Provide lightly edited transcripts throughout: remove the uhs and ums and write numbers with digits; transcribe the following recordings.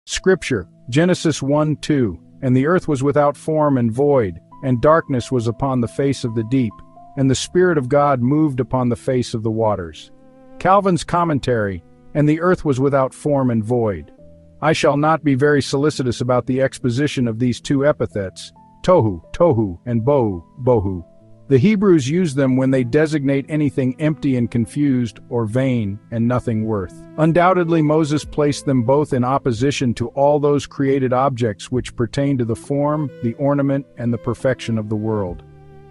Scripture, Genesis 1:2, "And the earth was without form and void, and darkness was upon the face of the deep, and the Spirit of God moved upon the face of the waters." Calvin's commentary, "And the earth was without form and void." I shall not be very solicitous about the exposition of these two epithets, tohu, tohu, and bohu, bohu. The Hebrews use them when they designate anything empty and confused, or vain, and nothing worth. Undoubtedly, Moses placed them both in opposition to all those created objects which pertain to the form, the ornament, and the perfection of the world.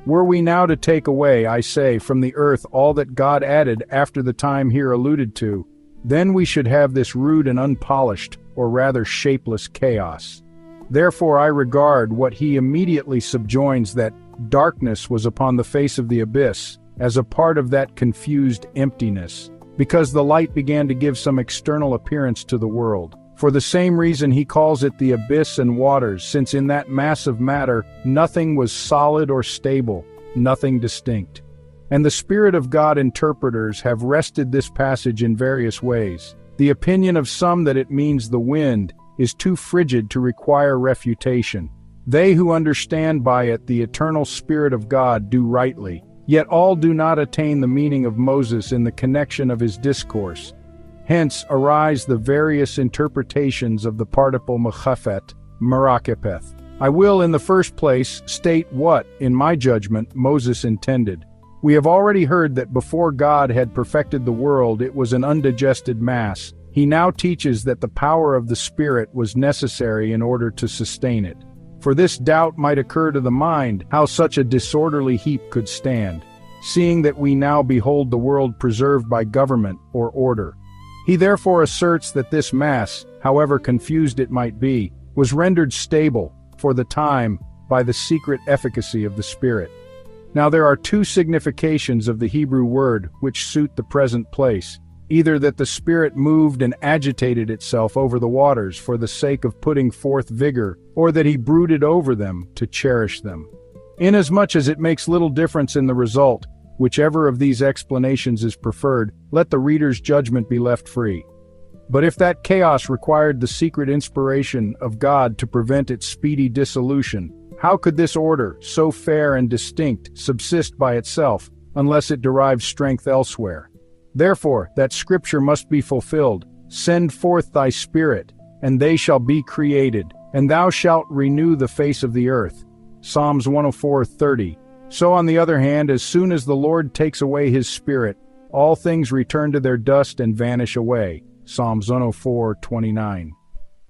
Were we now to take away, I say, from the earth all that God added after the time here alluded to, then we should have this rude and unpolished, or rather shapeless chaos. Therefore I regard what he immediately subjoins, that darkness was upon the face of the abyss, as a part of that confused emptiness, because the light began to give some external appearance to the world. For the same reason he calls it the abyss and waters, since in that mass of matter nothing was solid or stable, nothing distinct. And the Spirit of God interpreters have wrested this passage in various ways. The opinion of some that it means the wind is too frigid to require refutation. They who understand by it the eternal Spirit of God do rightly, yet all do not attain the meaning of Moses in the connection of his discourse. Hence arise the various interpretations of the participle mechafet, merakepeth. I will in the first place state what, in my judgment, Moses intended. We have already heard that before God had perfected the world it was an undigested mass. He now teaches that the power of the Spirit was necessary in order to sustain it. For this doubt might occur to the mind, how such a disorderly heap could stand, seeing that we now behold the world preserved by government or order. He therefore asserts that this mass, however confused it might be, was rendered stable, for the time, by the secret efficacy of the Spirit. Now there are two significations of the Hebrew word which suit the present place, either that the Spirit moved and agitated itself over the waters for the sake of putting forth vigor, or that he brooded over them to cherish them. Inasmuch as it makes little difference in the result, whichever of these explanations is preferred, let the reader's judgment be left free. But if that chaos required the secret inspiration of God to prevent its speedy dissolution, how could this order, so fair and distinct, subsist by itself, unless it derives strength elsewhere? Therefore, that Scripture must be fulfilled, "Send forth thy Spirit, and they shall be created, and thou shalt renew the face of the earth." Psalms 104:30. So on the other hand, as soon as the Lord takes away his Spirit, all things return to their dust and vanish away. Psalms 104:29.